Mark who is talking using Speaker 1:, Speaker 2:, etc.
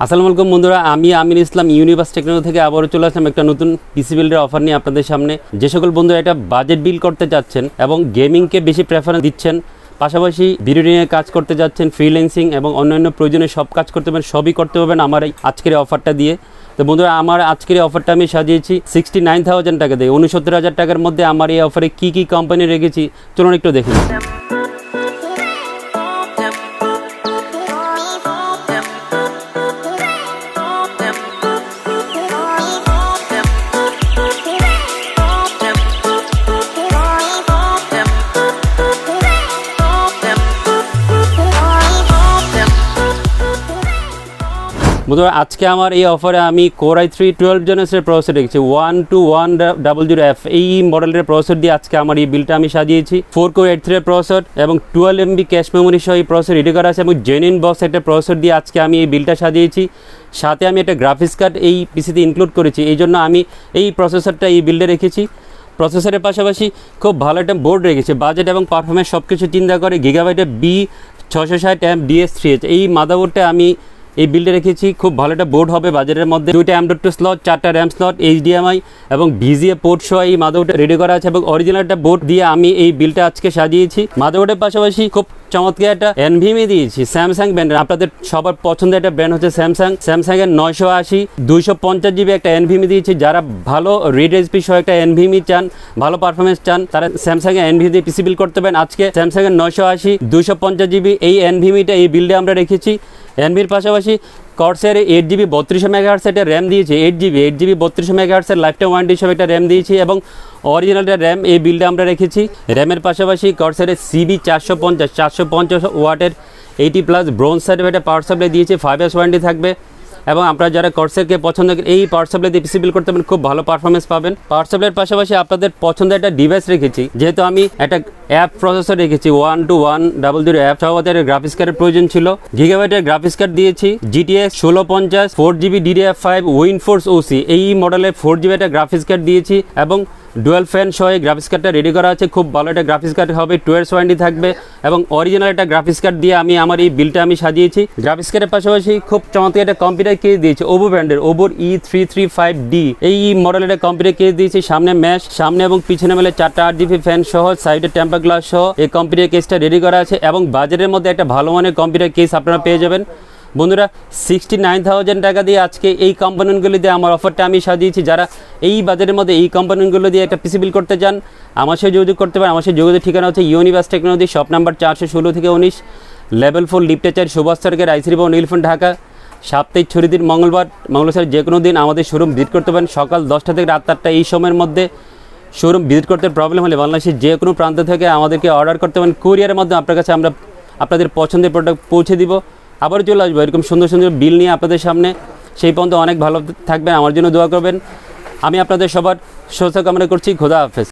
Speaker 1: আসসালামু আলাইকুম বন্ধুরা, আমি আমির ইসলাম ইউনিভার্স টেকনোলজি থেকে আবারও চলে আসলাম একটা নতুন পিসি বিল্ডের অফার নিয়ে আপনাদের সামনে। যে সকল বন্ধুরা এটা বাজেট বিল করতে যাচ্ছেন এবং গেমিংকে বেশি প্রেফারেন্স দিচ্ছেন, পাশাপাশি ভিডিও নিয়ে কাজ করতে যাচ্ছেন, ফ্রিল্যান্সিং এবং অন্যান্য প্রয়োজনীয় সব কাজ করতে পারবেন, সবই করতে পারবেন আমার এই আজকের অফারটা দিয়ে। তো বন্ধুরা, আমার আজকের এই অফারটা আমি সাজিয়েছি 69,000 টাকা দিয়ে। 69,000 টাকার মধ্যে আমার এই অফারে কী কী কোম্পানি রেখেছি চলুন একটু দেখে নিই। বন্ধুরা, আজকে আমার এই অফারে আমি Core i3-12 জেনারেশনের প্রসেসর রেখেছি 12100F। এই মডেলের প্রসেসর দিয়ে আজকে আমার এই বিলটা আমি সাজিয়েছি। 4 কোর 8 থ্রেডের প্রসেসর এবং 12 MB ক্যাশ মেমোরি সহ এই প্রসেসর রেডি করা আছে এবং জেনুইন বক্স একটা প্রসেসর দিয়ে আজকে আমি এই বিলটা সাজিয়েছি। সাথে আমি একটা গ্রাফিক্স কার্ড এই পিসিতে ইনক্লুড করেছি, এই জন্য আমি এই প্রসেসরটা এই বিল্ডে রেখেছি। প্রসেসরের পাশাপাশি খুব ভালো একটা বোর্ড রেখেছি, বাজেট এবং পারফরমেন্স সব কিছু চিন্তা করে Gigabyte B660M DS3H এই মাদারবোর্ডটা আমি এই বিল্ডে রেখেছি। খুব ভালো একটা বোর্ড হবে বাজারের মধ্যে। 2টা M.2 স্লট, 4টা র্যাম স্লট, HDMI এবং VGA পোর্ট সহ এই মাদারবোর্ডটা রেডি করা আছে এবং অরিজিনাল একটা বোর্ড দিয়ে আমি এই বিলটা আজকে সাজিয়েছি। মাদারবোর্ডের পাশাপাশি খুব চমৎকার একটা NVMe দিয়েছি স্যামসাং ব্র্যান্ডের। আপনাদের সবার পছন্দের একটা ব্র্যান্ড হচ্ছে স্যামসাংয়ের 980 250 GB একটা NVMe দিয়েছি। যারা ভালো রেড এসপি সহ একটা NVMe চান, ভালো পারফরমেন্স চান, তারা স্যামসাংয়ের NVMe দিয়ে পিসি বিল করতে পারেন। আজকে স্যামসাংয়ের 980 250 GB এই NVMeটা এই বিল্ডে আমরা রেখেছি। NVMeর পাশাপাশি Corsair 8GB 3200 MHz একটা র্যাম দিয়েছি। 8GB 3200 MHz life time warranty হিসেবে একটা র্যাম দিয়েছি এবং অরিজিনালটা র্যাম এই বিল্ডে আমরা রেখেছি। র্যামের পাশাপাশি Corsair CB450 ওয়াটের 80+ ব্রোঞ্জ সার্টিফাইড পাওয়ার সাপ্লাই দিয়েছি। 5 years ওয়ারেন্টি থাকবে এবং আপনারা যারা Corsairকে পছন্দ করেন এই পাওয়ার সাপ্লাই দিয়ে পিসি বিল করতে পারেন, খুব ভালো পারফরমেন্স পাবেন। পাওয়ার সাপ্লাইয়ের পাশাপাশি আপনাদের পছন্দের একটা ডিভাইস রেখেছি, যেহেতু আমি একটা অ্যাপ প্রসেসর রেখেছি 12100 সহবাদের গ্রাফিক্স কার্ডের প্রয়োজন ছিল। Gigabyte গ্রাফিক্স কার্ড দিয়েছি, GTX 1650 4GB DDR5 WINDFORCE OC এই মডেলের 4GB একটা গ্রাফিক্স কার্ড দিয়েছি এবং ডুয়াল ফ্যান সহ গ্রাফিক্স কার্ডটা রেডি করা আছে। খুব ভালো একটা গ্রাফিক্স কার্ড হবে, 2 years ওয়ারেন্টি থাকবে এবং অরিজিনাল একটা গ্রাফিক্স কার্ড দিয়ে আমি আমার এই বিলটা আমি সাজিয়েছি। গ্রাফিক্স কার্ডের পাশাপাশি খুব চমৎকার একটা কম্পিউটার কেস দিয়েছি ওভো ব্র্যান্ডের, ওভোর i3-12100 এই মডেলের একটা কম্পিউটার কেস দিয়েছি। সামনে ম্যাশ, সামনে এবং পিছনে মেলে 4টা 8GB ফ্যান সহ, সাইডে টেম্পার গ্লাস সহ এই কম্পিউটার কেসটা রেডি করা আছে এবং বাজারের মধ্যে একটা ভালো মানের কম্পিউটার কেস আপনারা পেয়ে যাবেন। বন্ধুরা, 69,000 টাকা দিয়ে আজকে এই কম্পোনেন্টগুলো দিয়ে আমার অফারটা আমি সাজিয়েছি। যারা এই বাজারের মধ্যে এই কম্পোনেন্টগুলো দিয়ে একটা পিসি বিল করতে চান, আমার সাথে যোগাযোগ করতে পারেন। আমার সাথে যোগাযোগের ঠিকানা হচ্ছে ইউনিভার্স টেকনোলজি, শপ নাম্বার 416 থেকে 19, লেভেল 4 লিফটে 4, সুভাস্তু i3-12100 নীলফামারী, ঢাকা। সাপ্তাহিক ছুটির দিন মঙ্গলবার যে কোনো দিন আমাদের শোরুম ভিজিট করতে পারেন। সকাল 10টা থেকে রাত 8টা এই সময়ের মধ্যে শোরুম ভিজিট করতে প্রবলেম হলে বাংলাদেশের যে কোনো প্রান্ত থেকে আমাদেরকে অর্ডার করতে পারেন। কুরিয়ারের মাধ্যমে আপনার কাছে আমরা আপনাদের পছন্দের প্রোডাক্ট পৌঁছে দিব। আবার চলে আসবো এরকম সুন্দর সুন্দর বিল নিয়ে আপনাদের সামনে। সেই পর্যন্ত অনেক ভালো থাকবেন, আমার জন্য দোয়া করবেন। আমি আপনাদের সবার সুস্থ কামনা করছি। খোদা হাফেজ।